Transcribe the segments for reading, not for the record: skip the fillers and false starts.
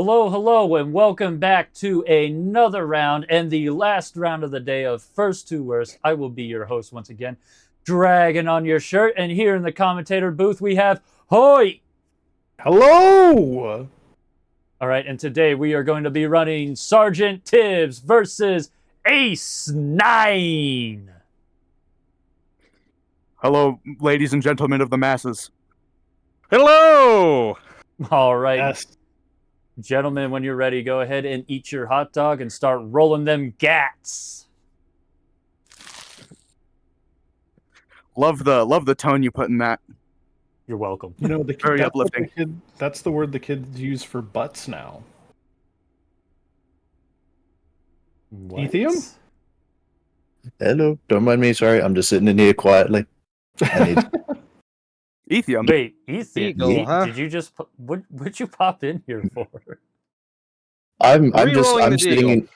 Hello, hello, and welcome back to another round and the last round of the day of First to Worst. I will be your host once again, Dragon on your shirt, and here in the commentator booth we have Hoyt. Hello! All right, and today we are going to be running Sergeant Tibbs versus Ace9. Hello, ladies and gentlemen of the masses. Hello! All right, Yes. gentlemen, when you're ready, go ahead and eat your hot dog and start rolling them gats. Love the tone you put in that. You're welcome. You know, Very uplifting. That's the word the kids use for butts now. What? Ethium? Hello, don't mind me. Sorry, I'm just sitting in here quietly. I need. Ethium. Wait, Ethan, Eagle, huh? did you just what'd you pop in here for? I'm Re-rolling the sitting in.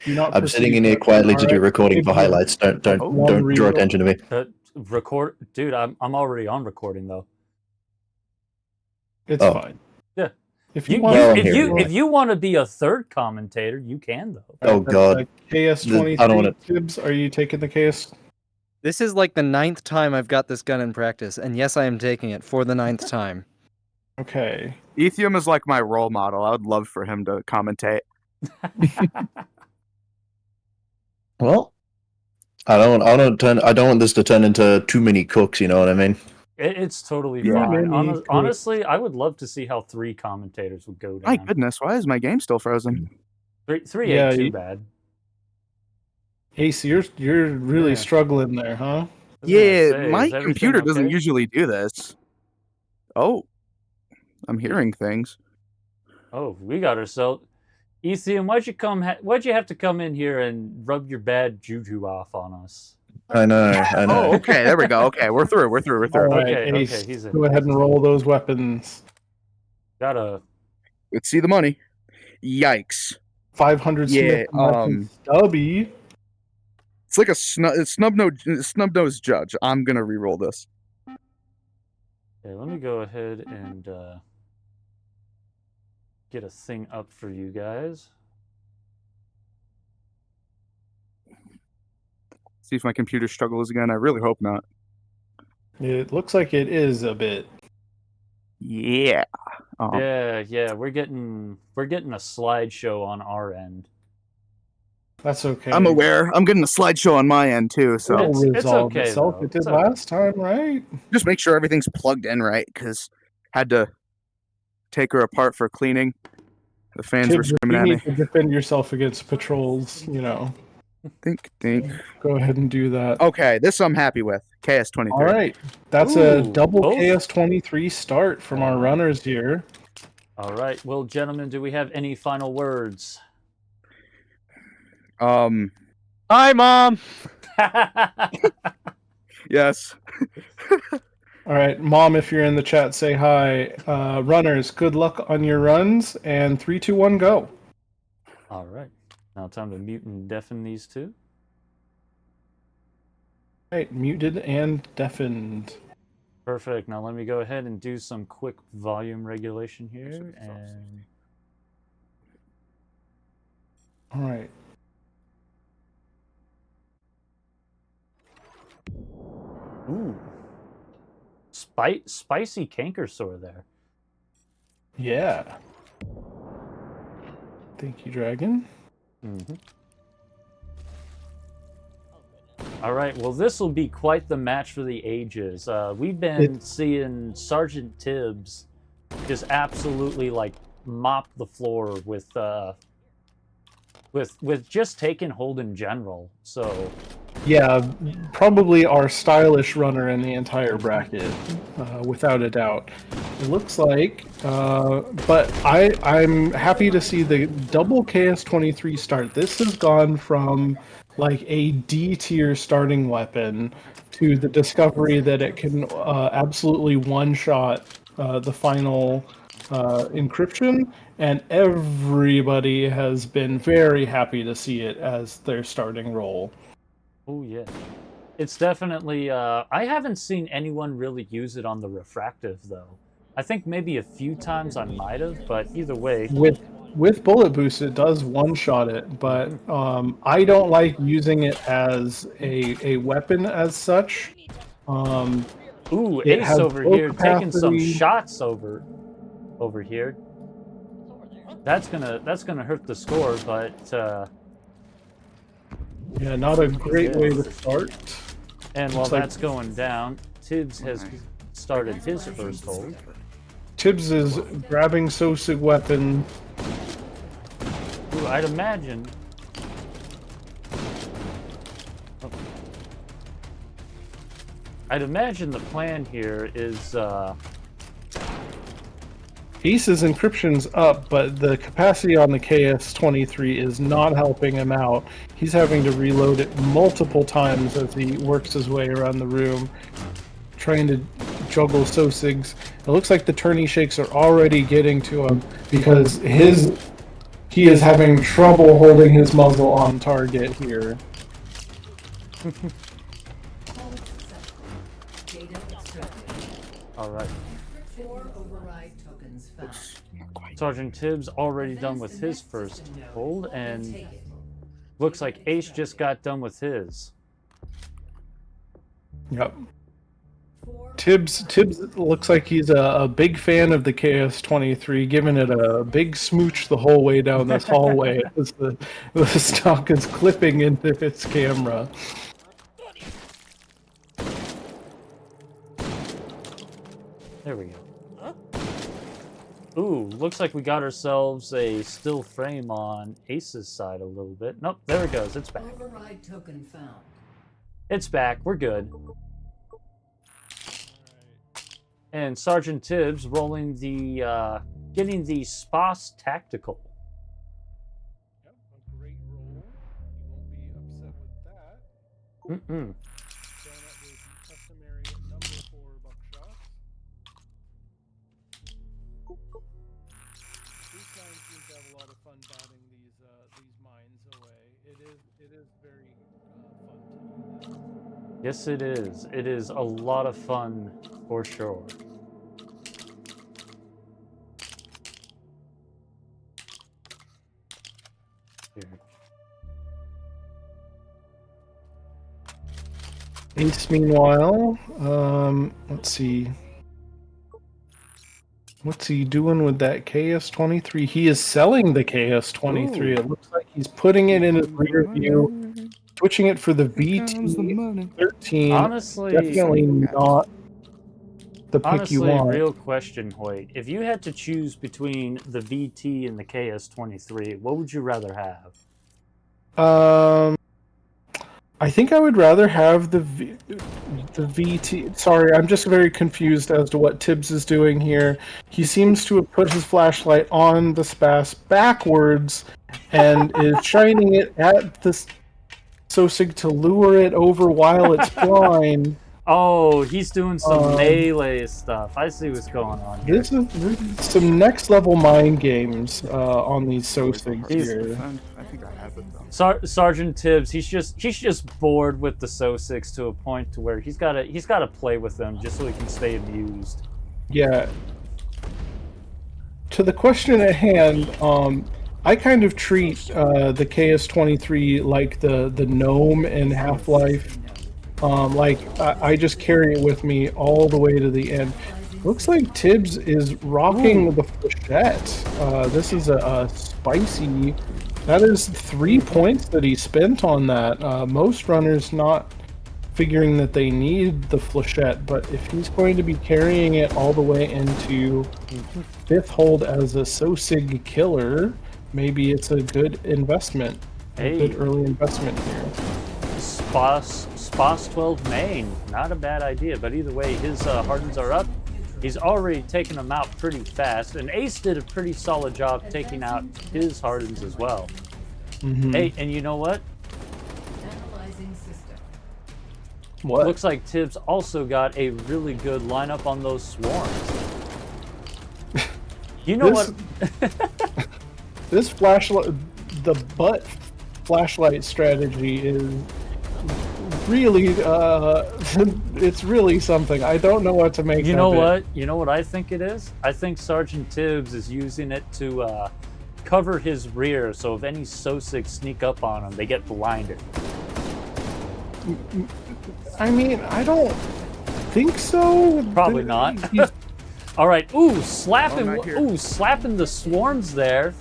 Do not I'm sitting proceed in here that. quietly to do Alright, recording for Ethium. highlights. Don't One draw re-roll. attention to me. Record, dude. I'm already on recording though. It's Oh. fine. Yeah. If You, you want, Well, I'm if here you anyway. if you want to be a third commentator, you can though. Oh, God. KS23 I don't wanna- Tibbs, are you taking the KS? This is like the 9th time I've got this gun in practice, and yes, I am taking it for the 9th time. Okay. Ethium is like my role model. I would love for him to commentate. Well, I don't want this to turn into too many cooks. You know what I mean? It's totally Yeah. fine. Many Honestly, I would love to see how 3 commentators would go My down. goodness, why is my game still frozen? Three Yeah, ain't too you- bad. Ace, you're really Yeah. struggling there, huh? I was gonna Yeah, say, my is everything computer doesn't okay? usually do this. Oh, I'm hearing things. Oh, we got ourselves. Ethan, why'd you have to come in here and rub your bad juju off on us? I know. Oh, okay, there we go. Okay, we're through. We're through. All right, Okay, Ace, okay, he's in. go ahead and roll those weapons. Gotta. Let's see the money. Yikes! 500 Yeah, Smith & Stubby. It's like a snub nose judge. I'm gonna re-roll this. Okay, let me go ahead and get a thing up for you guys. See if my computer struggles again. I really hope not. It looks like it is a bit. Yeah. Yeah, we're getting a slideshow on our end. That's okay. I'm aware. I'm getting a slideshow on my end too, so It'll It's resolve okay, itself. though. It did It's okay. last time, right? just make sure everything's plugged in right, because had to take her apart for cleaning. The fans were Tibbs, if screaming you at me. need to defend yourself against patrols, Think. go ahead and do that. Okay, this I'm happy with. KS23. All right. That's a Ooh, double both. KS23 start from our runners here. All right, well, gentlemen, do we have any final words? Hi, Mom! Yes. All right, Mom, if you're in the chat, say hi. Runners, good luck on your runs, and 3, 2, 1, go. All right, now time to mute and deafen these two. All right, muted and deafened. Perfect. Now let me go ahead and do some quick volume regulation here. And All right. ooh, spicy canker sore there. Yeah. Thank you, Dragon. Mm-hmm. All right. Well, this will be quite the match for the ages. We've been seeing Sergeant Tibbs just absolutely like mop the floor with just taking hold in general. So Yeah, probably our stylish runner in the entire bracket, without a doubt. It looks like, but I'm happy to see the double KS23 start. This has gone from like a D tier starting weapon to the discovery that it can absolutely one-shot the final encryption, and everybody has been very happy to see it as their starting role. oh yeah, it's definitely. I haven't seen anyone really use it on the refractive though. I think maybe a few times I might have, but either way, with bullet boost, it does one-shot it, but I don't like using it as a weapon as such. Ooh, It Ace has over low here taking some capacity. shots over here. That's gonna hurt the score, but Yeah, not a great way to start. and while Looks like- that's going down, Tibbs has started his first hold. Tibbs is grabbing Sosig weapon. Ooh, I'd imagine. I'd imagine the plan here is Ace's encryption's up, but the capacity on the KS-23 is not helping him out. He's having to reload it multiple times as he works his way around the room, trying to juggle Sosigs. It looks like the tourney shakes are already getting to him because he is having trouble holding his muzzle on target here. all right. 4 override tokens found. Sergeant Tibbs already done with his first hold, and looks like Ace just got done with his. Yep. Tibbs looks like he's a big fan of the KS-23, giving it a big smooch the whole way down this hallway as the stock is clipping into its camera. There we go. Ooh, looks like we got ourselves a still frame on Ace's side a little bit. Nope, there it goes. It's back. Override token found. It's back. We're good. And Sergeant Tibbs rolling the, getting the SPOS Tactical. Yep, a great roll. You won't be upset with that. Mm-mm. Down at the customary number 4 buckshots. Ace9 seems to have a lot of fun batting these mines away. It is very fun to do this. Yes, it is. It is a lot of fun for sure. Here. Ace, meanwhile, let's see. What's he doing with that KS-23? He is selling the KS-23. Ooh. It looks like he's putting it in his rear view, switching it for the VT-13. Honestly, Definitely not the pick you want. real question, Hoyt. If you had to choose between the VT and the KS-23, what would you rather have? I think I would rather have the VT. Sorry, I'm just very confused as to what Tibbs is doing here. He seems to have put his flashlight on the SPAS backwards and is shining it at the Sosig to lure it over while it's blind. Oh, he's doing some melee stuff. I see what's going on here. This is some next level mind games on these Sosigs here. I think I have it though. Sergeant Tibbs, he's just bored with the SO6 to a point to where he's gotta play with them just so he can stay amused. Yeah. To the question at hand, I kind of treat the KS-23 like the gnome in Half-Life. I just carry it with me all the way to the end. Looks like Tibbs is rocking the flechette. This is a spicy. That is 3 points that he spent on that. Most runners not figuring that they need the flechette, but if he's going to be carrying it all the way into 5th hold as a Sosig killer, maybe it's a good investment. Hey. A good early investment here. SPOS 12 main, not a bad idea, but either way, his hardens are up. He's already taken them out pretty fast, and Ace did a pretty solid job taking out his hardens as well. Hey, and you know what? Analyzing system. What? Looks like Tibbs also got a really good lineup on those swarms. You know This- what? This flashlight, the butt flashlight strategy is really, it's really something. I don't know what to make You know of it. what? You know what I think it is? I think Sergeant Tibbs is using it to cover his rear, so if any Sosig sneak up on him, they get blinded. I mean, I don't think so. Probably not. He's- All right. Ooh, slapping. not here. Ooh, slapping the swarms there.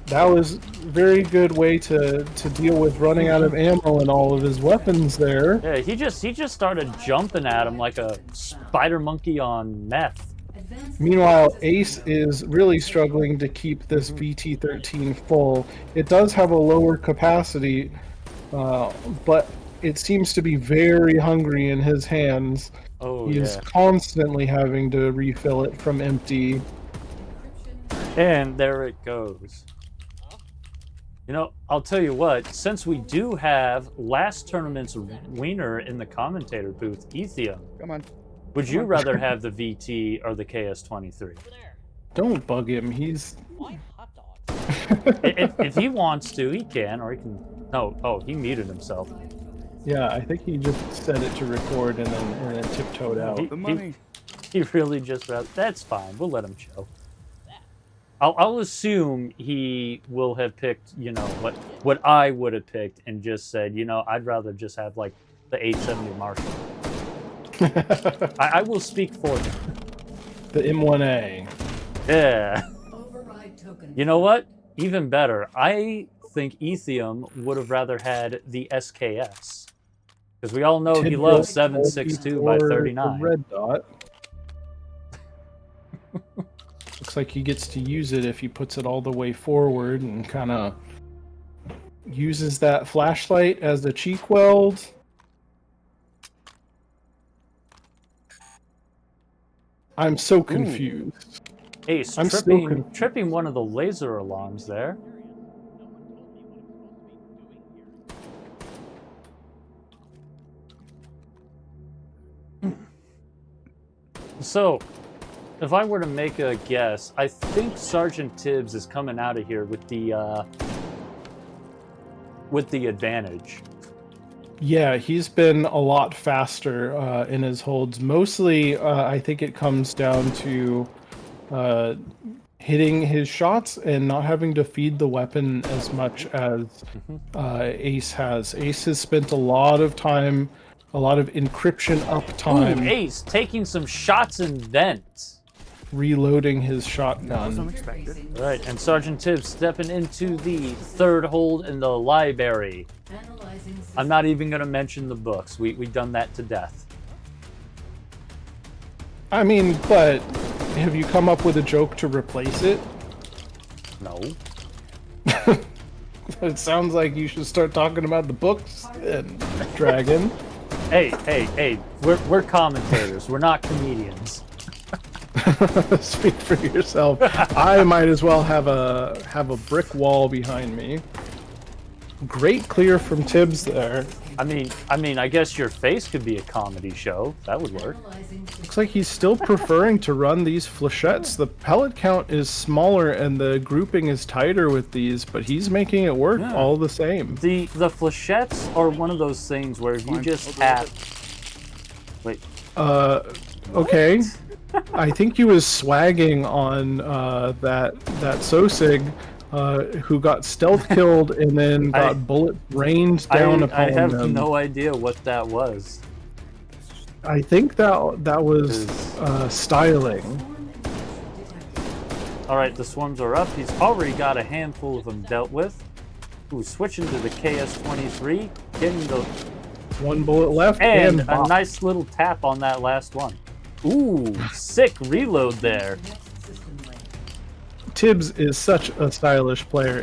That was a very good way to deal with running out of ammo and all of his weapons there. Yeah, he just started jumping at him like a spider monkey on meth. Advanced Meanwhile, Ace is really struggling to keep this VT-13 full. It does have a lower capacity, but it seems to be very hungry in his hands. Oh He's yeah. constantly having to refill it from empty. And there it goes. You know, I'll tell you what, since we do have last tournament's winner in the commentator booth, Ethium, Come on. would you rather have the VT or the KS-23? Don't bug him. He's If he wants to, he can, or he can... No, oh, he muted himself. yeah. I think he just set it to record and then tiptoed out. The money. He really just rather... That's fine, we'll let him chill. I'll assume he will have picked, you know, what I would have picked and just said, you know, I'd rather just have, like, the 870 Marshall. I will speak for him. The M1A. Yeah. override token. You know what? Even better. I think Ethium would have rather had the SKS. Because we all know he loves 7.62 by Or 39. the red dot. Looks like he gets to use it if he puts it all the way forward and kind of uses that flashlight as a cheek weld. I'm so confused. Ace I'm still tripping one of the laser alarms there. So, if I were to make a guess, I think Sergeant Tibbs is coming out of here with the advantage. Yeah, he's been a lot faster in his holds. Mostly, I think it comes down to hitting his shots and not having to feed the weapon as much as Ace has. Ace has spent a lot of time, a lot of encryption up time Ooh, Ace taking some shots in vents. reloading his That was shotgun. unexpected. All right, and Sergeant Tibbs stepping into the third hold in the library. Analyzing system. I'm not even going to mention the books. We've done that to death. I mean, but have you come up with a joke to replace it? No. It sounds like you should start talking about the books and Dragon. Hey, we're commentators. We're not comedians. Speak for yourself. I might as well have a brick wall behind me. Great clear from Tibbs there. I mean, I guess your face could be a comedy show. That would work. Analyzing system. Looks like he's still preferring to run these flechettes. The pellet count is smaller and the grouping is tighter with these, but he's making it work Yeah. all the same. The flechettes are one of those things where if you just tap. Wait. Okay. I think he was swagging on that Sosig, who got stealth killed and then got bullet rained down upon I have them. no idea what that was. I think that was styling. All right, the swarms are up. He's already got a handful of them dealt with. Ooh, switching to the KS-23, getting the One bullet left and a bop. nice little tap on that last one. Ooh, sick reload there. Next system link. Tibbs is such a stylish player.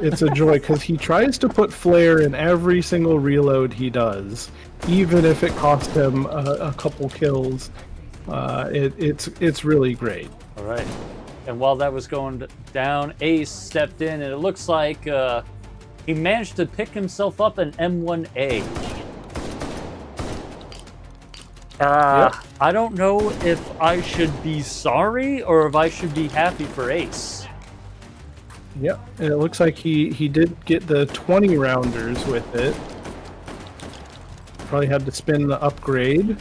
It's a joy because he tries to put flair in every single reload he does, even if it cost him a couple kills. It's really great. All right, and while that was going down, Ace stepped in, and it looks like he managed to pick himself up an M1A. I don't know if I should be sorry or if I should be happy for Ace. Yep, and it looks like he did get the 20 rounders with it. Probably had to spin the upgrade.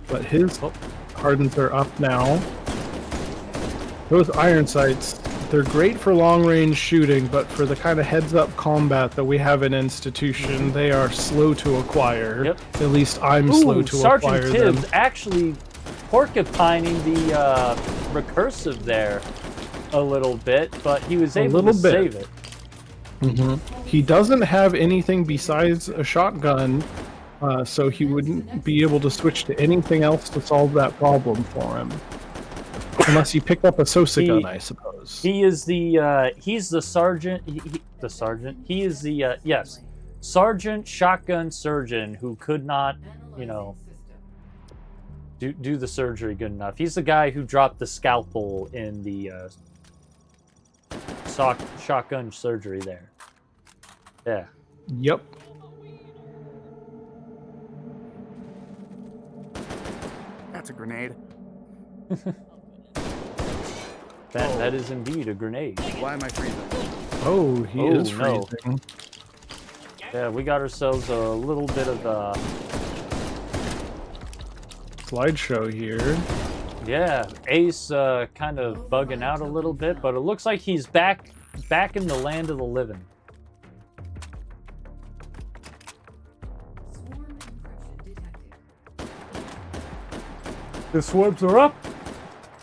But his hardens are up now. Those iron sights They're great for long-range shooting, but for the kind of heads-up combat that we have in Institution, they are slow to acquire. Yep. At least I'm Ooh, slow to Sergeant acquire Tibbs them. actually porcupining the recursive there a little bit, but he was able to little bit. save it. He doesn't have anything besides a shotgun, so he wouldn't be able to switch to anything else to solve that problem for him. Unless he picked up a Sosa gun, I suppose. He is the he's the sergeant. He is the yes, sergeant shotgun surgeon who could not, you know, do the surgery good enough. He's the guy who dropped the scalpel in the shotgun surgery there. Yeah. Yep. That's a grenade. That is indeed a grenade. Why am I freezing? Oh, he is no. freezing. Yeah, we got ourselves a little bit of Slideshow here. yeah, Ace kind of bugging out a little bit, but it looks like he's back in the land of the living. Swarm encryption detected. The swarms are up.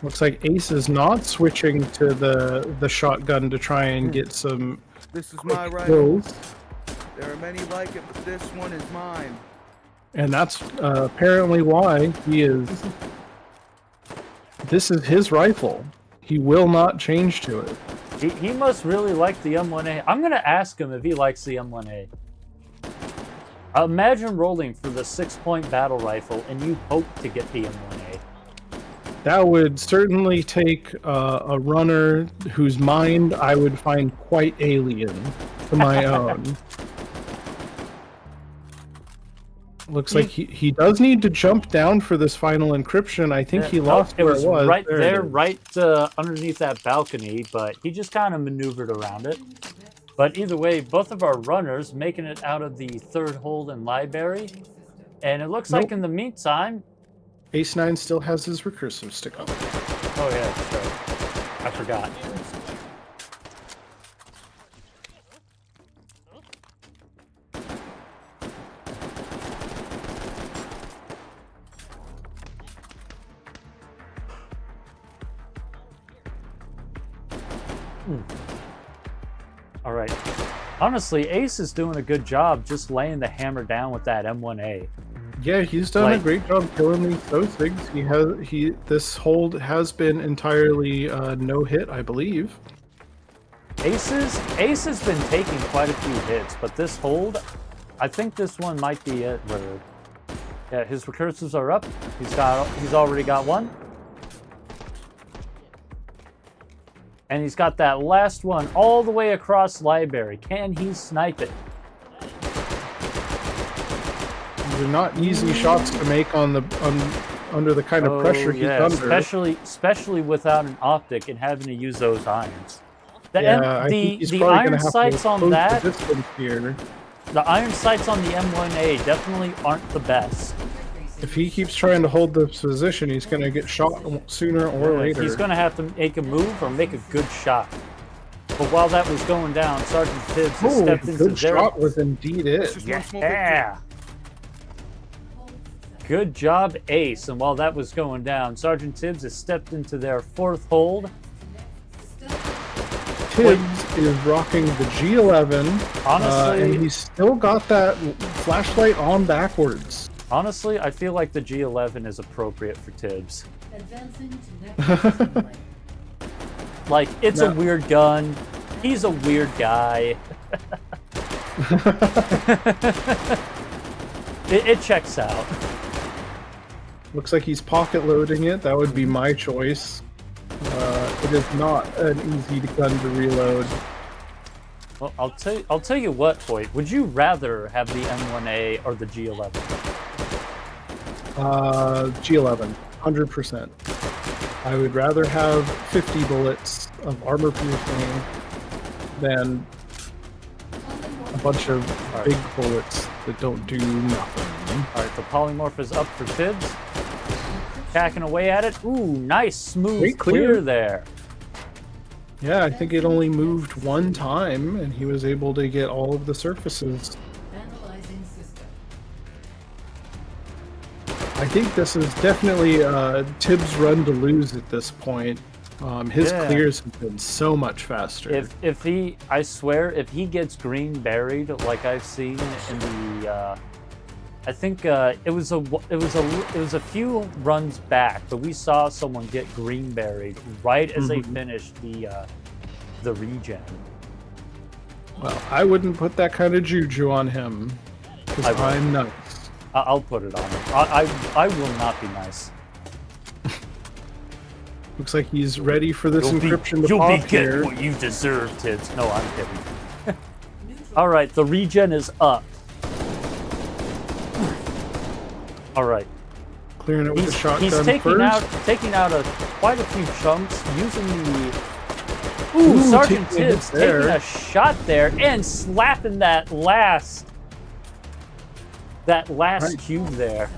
Looks like Ace is not switching to the shotgun to try and get some This is my rifle. kills. There are many like it, but this one is mine. And that's apparently why he is... This is his rifle. He will not change to it. He must really like the M1A. I'm going to ask him if he likes the M1A. Imagine rolling for the 6-point battle rifle and you hope to get the M1A. That would certainly take a runner whose mind I would find quite alien to my own. Looks like he does need to jump down for this final encryption. I think he lost it where was it was. right it there, is. right underneath that balcony, but he just kind of maneuvered around it. But either way, both of our runners making it out of the third hold in library. And it looks like in the meantime... Ace9 still has his recursive stick on. Oh yeah, that's right. I forgot. All right. Honestly, Ace is doing a good job just laying the hammer down with that M1A. Yeah, he's done a Like- great job killing these Sosigs. This hold has been entirely no hit, I believe. Ace has been taking quite a few hits, but this hold, I think this one might be it. Where, yeah, his recursives are up. He's already got one, and he's got that last one all the way across library. Can he snipe it? They're not easy shots to make under the kind of pressure he's under. especially without an optic and having to use those irons. I think he's The probably iron gonna have to sights on close the that, distance here. the iron sights on the M1A definitely aren't the best. If he keeps trying to hold this position, he's going to get shot sooner or later. He's going to have to make a move or make a good shot. But while that was going down, Sergeant Tibbs has stepped into good their... shot was indeed it. Yeah. Good job, Ace. And while that was going down, Sergeant Tibbs has stepped into their fourth hold. Tibbs is rocking the G11, Honestly, and he's still got that flashlight on backwards. honestly, I feel like the G11 is appropriate for Tibbs. Advancing to next system link. Like, it's a No. weird gun. He's a weird guy. It checks out. Looks like he's pocket loading it. That would be my choice. It is not an easy gun to reload. Well, I'll tell you what, Hoyt. Would you rather have the M1A or the G11? G11, 100%. I would rather have 50 bullets of armor piercing than a bunch of big bullets that don't do nothing. All right, the polymorph is up for Tibbs. Hacking away at it. Ooh, nice, smooth Great clear clear. there. Yeah, I think it only moved one time, and he was able to get all of the surfaces. Analyzing system. I think this is definitely Tibbs' run to lose at this point. His Yeah. clears have been so much faster. If he, I swear, if he gets green buried like I've seen in the, I think it was a few runs back, but we saw someone get green buried right as they finished the regen. Well, I wouldn't put that kind of juju on him, because I will. I'm nuts. I'll put it on him. I will not be nice. Looks like he's ready for this encryption to You'll pop be getting here. what you deserve, Tibbs. No, I'm kidding. All right, the regen is up. All right. Clearing it with the shotgun He's taking first. out quite a few chunks using the. Ooh, Sergeant taking a hit Tibbs there. taking a shot there and slapping that last Right. cube there.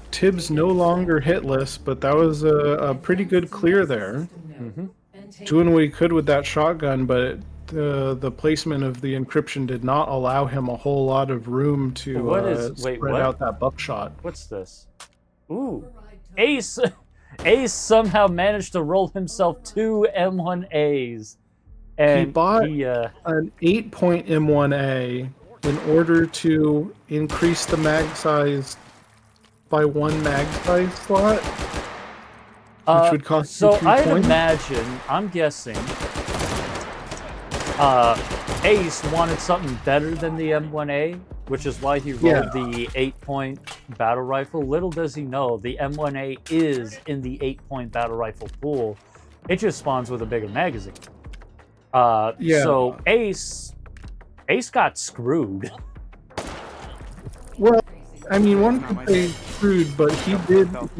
Tibbs no longer hitless, but that was a pretty good clear there. Doing what he could with that shotgun, but the placement of the encryption did not allow him a whole lot of room to spread what? out that buckshot. What's this? Ooh, Ace somehow managed to roll himself 2 M1As. And He bought uh, an 8-point M1A in order to increase the mag size by 1 mag size slot, which would cost so you 3 I'd points. imagine, I'm guessing, Ace wanted something better than the M1A, which is why he rolled the 8-point battle rifle. Little does he know, the M1A is in the 8-point battle rifle pool. It just spawns with a bigger magazine. So Ace got screwed. Well, I mean, one could say screwed, but he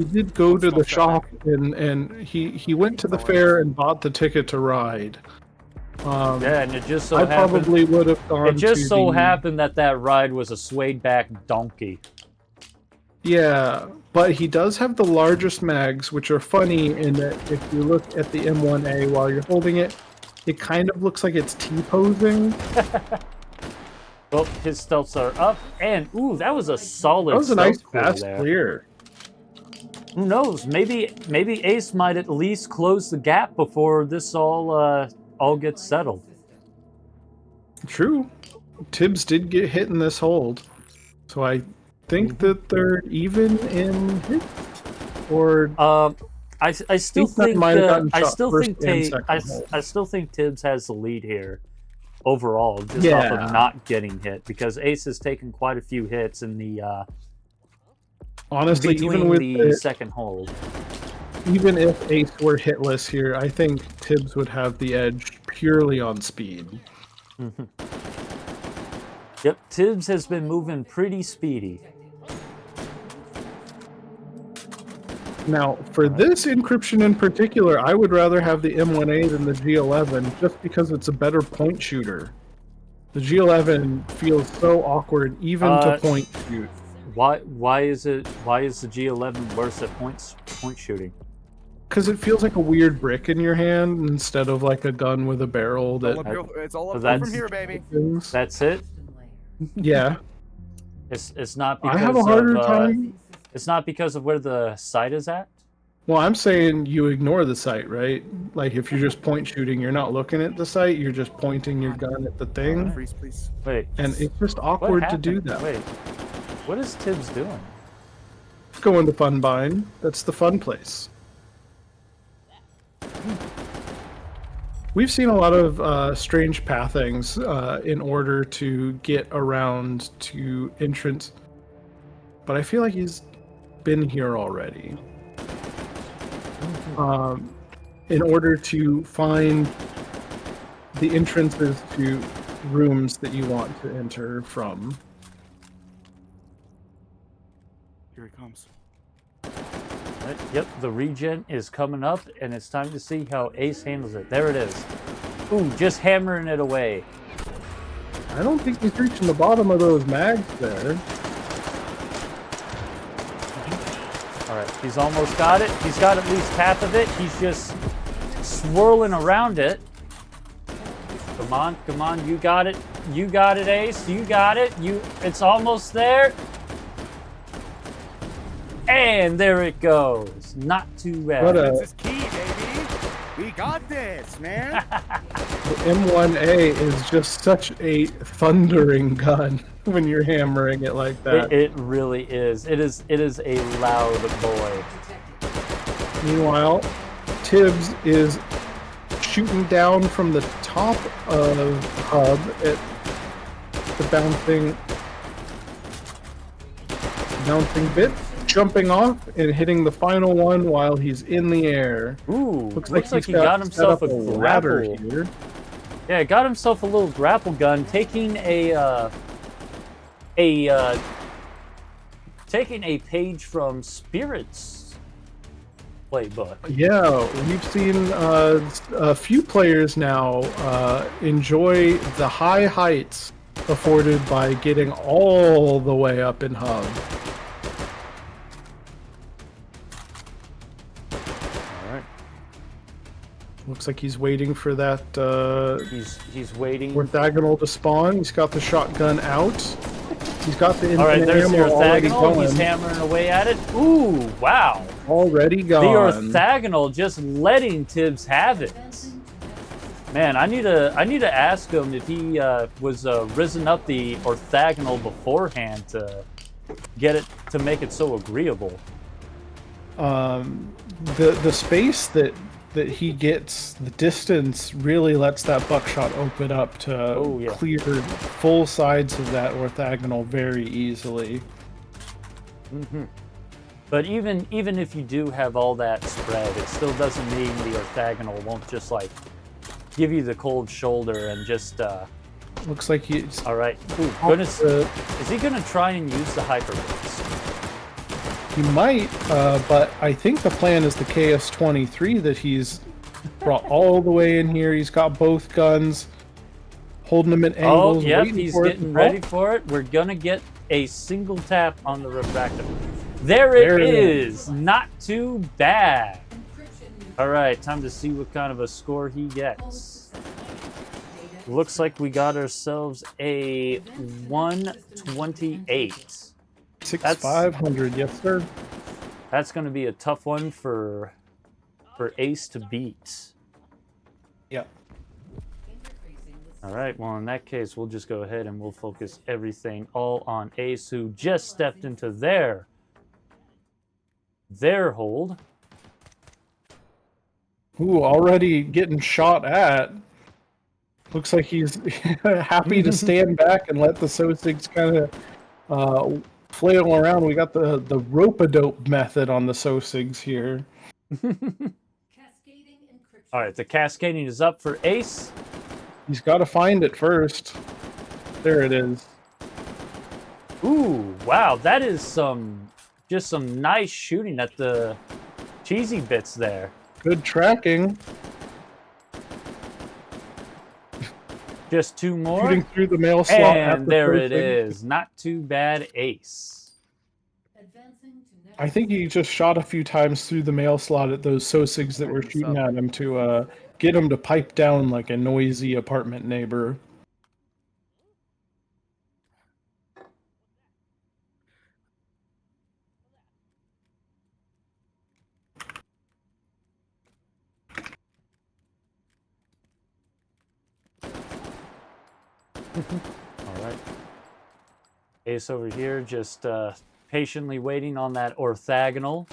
did go to the shop and he went to the fair and bought the ticket to ride. Yeah, and it just so I happened. probably would have gone. It just to so the- happened that ride was a swayed back donkey. Yeah, but he does have the largest mags, which are funny in that if you look at the M1A while you're holding it, it kind of looks like it's T-posing. Well, his stealths are up, and ooh, that was a solid. That was a nice stealth fast there. clear. Who knows? Maybe Ace might at least close the gap before this all gets settled. True. Tibbs did get hit in this hold, so I think that they're even in hit. Or I still Ace9 think might have gotten I shot still first think and second hold. I still think Tibbs has the lead here overall, just off Yeah. of not getting hit, because Ace has taken quite a few hits in the honestly, between even with the second hold. even if Ace were hitless here, I think Tibbs would have the edge purely on speed. Yep, Tibbs has been moving pretty speedy. Now, for this encryption in particular, I would rather have the M1A than the G11, just because it's a better point shooter. The G11 feels so awkward, even to point shoot. Why is the G11 worse at point shooting? Because it feels like a weird brick in your hand instead of like a gun with a barrel that It's all So up that's- from here, baby. things. That's it. Yeah, It's not I because have a harder of time. it's not because of where the sight is at. Well, I'm saying you ignore the sight, right? Like if you're just point shooting, you're not looking at the sight, you're just pointing your gun at the thing, Freeze, please. Wait, and it's just what awkward to happened? do that. Wait, what is Tibbs doing? Go into Funbind. That's the fun place. We've seen a lot of strange pathings in order to get around to entrance, but I feel like he's been here already. In order to find the entrances to rooms that you want to enter from. Here he comes. Yep, the regen is coming up, and it's time to see how Ace handles it. There it is. Ooh, just hammering it away. I don't think he's reaching the bottom of those mags there. All right, he's almost got it. He's got at least half of it. He's just swirling around it. Come on, come on, you got it. You got it, Ace. You got it. It's almost there. And there it goes. Not too bad. This is key, baby. We got this, man. The M1A is just such a thundering gun when you're hammering it like that. It really is. It is a loud boy. Meanwhile, Tibbs is shooting down from the top of Hub at the bouncing bit, jumping off and hitting the final one while he's in the air. Ooh, looks like he's he got himself a ladder grapple. here. Yeah, got himself a little grapple gun, taking a page from Spirit's playbook. Yeah, we've seen a few players now enjoy the high heights afforded by getting all the way up in Hub. Alright. Looks like he's waiting for that He's waiting. orthogonal to spawn. He's got the shotgun out. He's got the infinite Alright, there's the ammo already orthogonal. going. He's hammering away at it. Ooh, wow. Already The gone. orthogonal just letting Tibbs have it. Man, I need to ask him if he was risen up the orthogonal beforehand to get it to make it so agreeable. The space that he gets, the distance really lets that buckshot open up to clear full sides of that orthogonal very easily. Mm-hmm. But even if you do have all that spread, it still doesn't mean the orthogonal won't just like give you the cold shoulder and just. Looks like he's. All right. Ooh, goodness. Is he gonna try and use the hyperbits? He might, but I think the plan is the KS-23 that he's brought all the way in here. He's got both guns, holding them at angles. Oh, yep, waiting he's for it getting to ready pop. for it. We're gonna get a single tap on the refractor. There it is. Not too bad. All right, time to see what kind of a score he gets. Looks like we got ourselves a 128. 6,500, yes sir. That's going to be a tough one for Ace to beat. Yep. All right, well, in that case, we'll just go ahead and we'll focus everything all on Ace, who just stepped into their hold. Ooh, already getting shot at. Looks like he's happy to stand back and let the Sosigs kind of flail around. We got the rope-a-dope method on the Sosigs here. All right, the cascading is up for Ace. He's got to find it first. There it is. Ooh, wow, that is just some nice shooting at the cheesy bits there. Good tracking. Just two more. Shooting through the mail slot. And there it is. Not too bad, Ace. I think he just shot a few times through the mail slot at those Sosigs that were shooting at him to get him to pipe down like a noisy apartment neighbor. All right. Ace over here just patiently waiting on that orthogonal.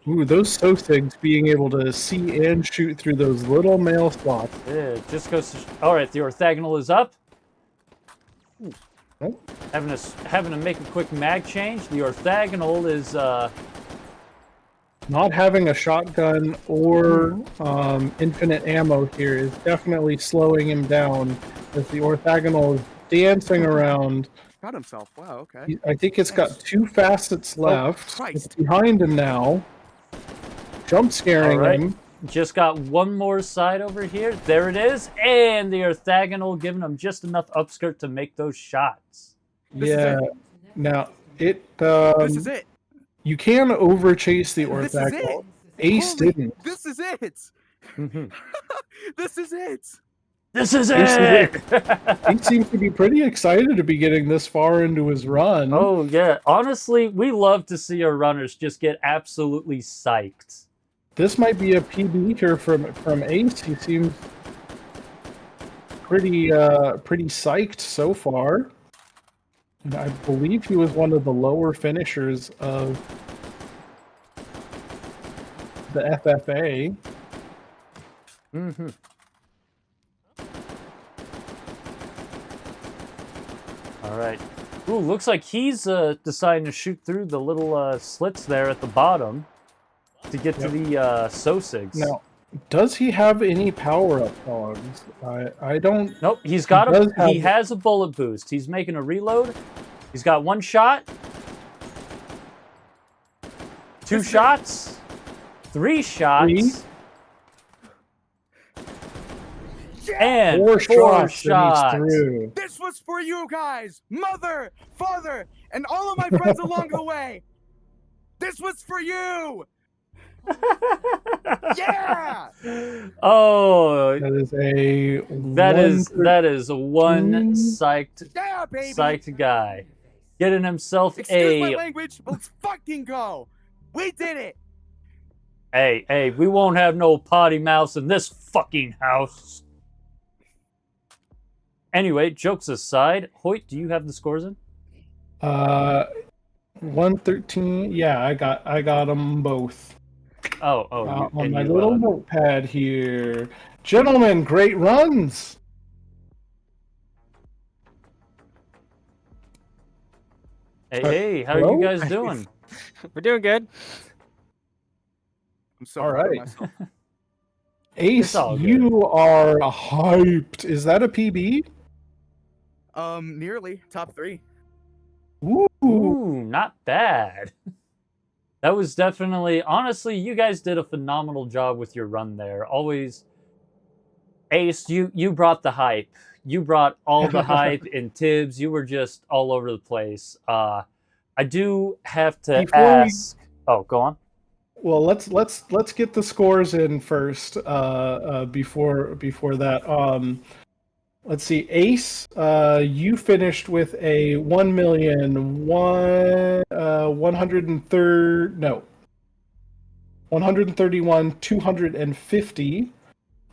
Ooh, those Sosigs being able to see and shoot through those little mail slots. It just goes to... All right, the orthogonal is up. Oh. Having to make a quick mag change. The orthogonal is... Not having a shotgun or infinite ammo here is definitely slowing him down as the orthogonal is dancing around. Got himself. Wow, okay. I think it's got two facets left. Christ. It's behind him now. Jump scaring All right. him. Just got one more side over here. There it is. And the orthogonal giving him just enough upskirt to make those shots. This is Yeah. it. Now, it... This is it. You can overchase the This is it. orthogonal. Ace Holy- didn't. This is it. Mhm. This is it. This is This is it! He seems to be pretty excited to be getting this far into his run. Oh, yeah. Honestly, we love to see our runners just get absolutely psyched. This might be a PB here from Ace. He seems pretty psyched so far. And I believe he was one of the lower finishers of the FFA. Mm-hmm. All right. Ooh, looks like he's deciding to shoot through the little slits there at the bottom to get to the Sosigs. Now, does he have any power-up dogs? I don't... Nope, he's got does a. He have- has a bullet boost. He's making a reload. He's got one shot, two shots, three shots, Three? and Four four shots and he's through. This was for you guys, mother, father, and all of my friends along the way. This was for you. Yeah. Oh, That is a that is one psyched Yeah, baby. psyched guy getting himself Excuse my a. language, but let's fucking go. We did it. Hey, we won't have no potty mouths in this fucking house. Anyway, jokes aside, Hoyt, do you have the scores in? 113. Yeah, I got them both. Oh, On my little notepad here. Gentlemen, great runs. Hey, how are hello? you guys doing? We're doing good. I'm so All proud of right. myself. Ace, all good. you are hyped. Is that a PB? Nearly top 3. Ooh. Ooh, not bad. That was definitely, honestly, you guys did a phenomenal job with your run there. Always, Ace, you brought the hype. You brought all the hype, and Tibbs, you were just all over the place. I do have to ask. Oh, go on. Well, let's get the scores in first. Before that, let's see. Ace, you finished with a 131,250.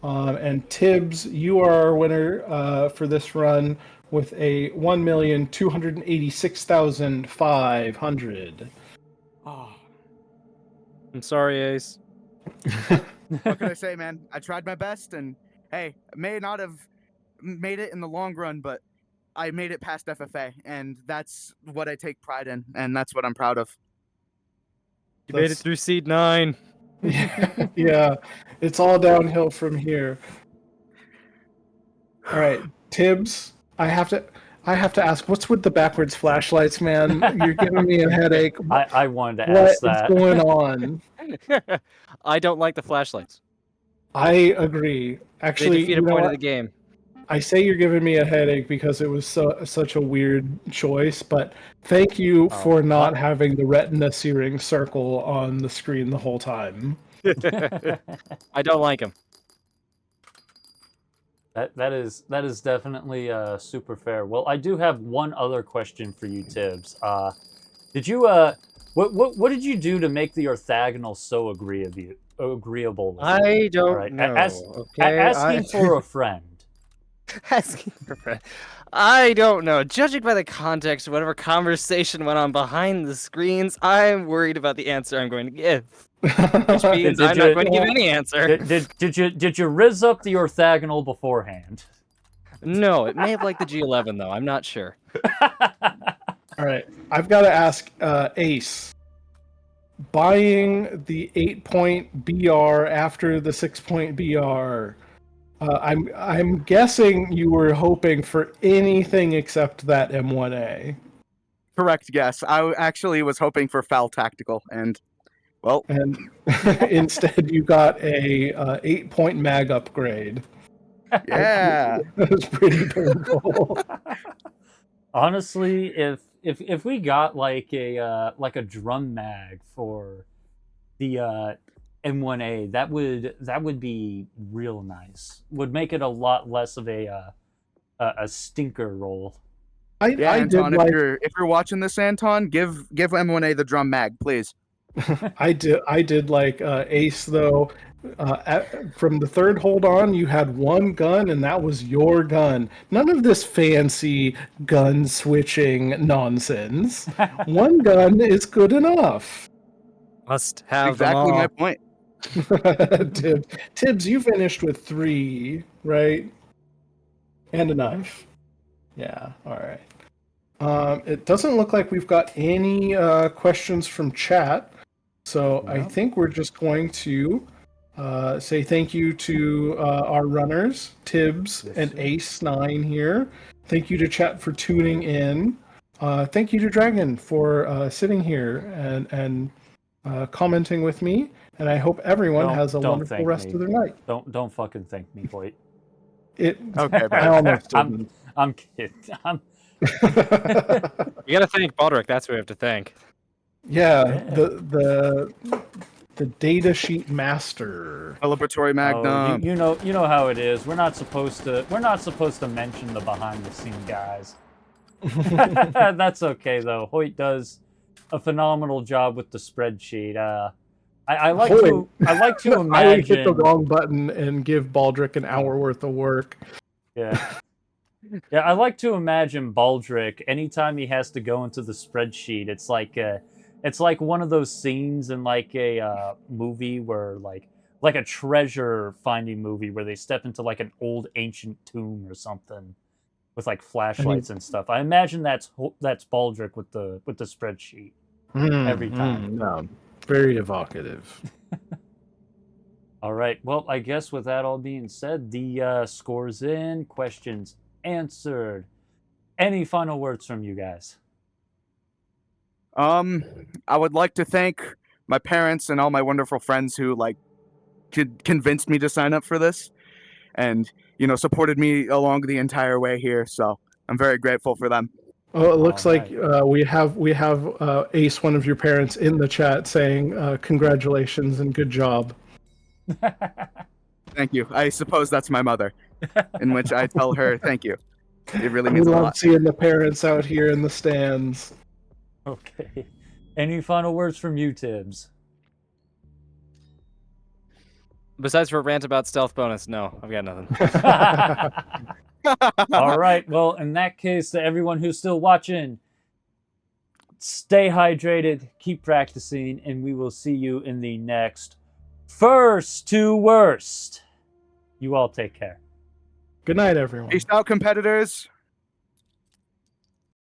And Tibbs, you are our winner for this run with a 1,286,500. Oh, I'm sorry, Ace. what can I say, man? I tried my best, and hey, I may not have made it in the long run, but I made it past FFA, and that's what I take pride in, and that's what I'm proud of. You made it through Seed 9. Yeah, it's all downhill from here. All right, Tibbs, I have to ask, what's with the backwards flashlights, man? You're giving me a headache. I wanted to What ask is that. going on? I don't like the flashlights. I agree. They Actually, defeat you a know point of what? the game. I say you're giving me a headache because it was such a weird choice, but thank you for not having the retina searing circle on the screen the whole time. I don't like them. That is definitely super fair. Well, I do have one other question for you, Tibbs. Did you what did you do to make the orthogonal so agreeable? with you? I don't All right, know. okay, asking for a friend. Asking for a friend. I don't know. Judging by the context of whatever conversation went on behind the screens, I'm worried about the answer I'm going to give. Which means I'm not going to give any answer. Did you riz up the orthogonal beforehand? No, it may have liked the G11 though. I'm not sure. All right, I've got to ask Ace. Buying the 8-point BR after the 6-point BR. I'm guessing you were hoping for anything except that M1A. Correct guess. I actually was hoping for foul tactical, and well, And instead you got a 8-point mag upgrade. yeah. That was pretty painful. Honestly, if we got like a drum mag for the M1A. That would be real nice. Would make it a lot less of a stinker roll. I did Anton, like if you're watching this, Anton, give M1A the drum mag, please. I did like Ace though. From the third hold on, you had one gun, and that was your gun. None of this fancy gun switching nonsense. One gun is good enough. Must have Exactly them all. my point. Tibbs, you finished with 3, right? And a knife. Yeah, all right. It doesn't look like we've got any questions from chat, so I think we're just going to say thank you to our runners, Tibbs and Ace9 here. Thank you to chat for tuning in. Thank you to Dragon for sitting here and commenting with me. And I hope everyone has a wonderful rest of their night. Don't fucking thank me, Hoyt. Okay, I almost didn't. I'm kidding. You gotta thank Baldric. That's who we have to thank. Yeah, the data sheet master. Celebratory Magnum. You know how it is. We're not supposed to mention the behind the scene guys. That's okay though. Hoyt does a phenomenal job with the spreadsheet. I like to imagine. I would hit the wrong button and give Baldric an hour worth of work. Yeah. Yeah, I like to imagine Baldric anytime he has to go into the spreadsheet. It's like one of those scenes in like a movie where like a treasure finding movie where they step into like an old ancient tomb or something with like flashlights and stuff. I imagine that's Baldric with the spreadsheet every time. No, very evocative. All right. Well, I guess with that all being said, the scores in, questions answered. Any final words from you guys? I would like to thank my parents and all my wonderful friends who convinced me to sign up for this, and supported me along the entire way here. So I'm very grateful for them. Oh, it looks like we have Ace, one of your parents, in the chat saying congratulations and good job. Thank you. I suppose that's my mother, in which I tell her thank you. It really We means a love lot. seeing the parents out here in the stands. Okay. Any final words from you, Tibbs? Besides for a rant about stealth bonus, no, I've got nothing. All right. Well, in that case, to everyone who's still watching, stay hydrated, keep practicing, and we will see you in the next First to Worst. You all take care. Good night, everyone. Peace out, competitors.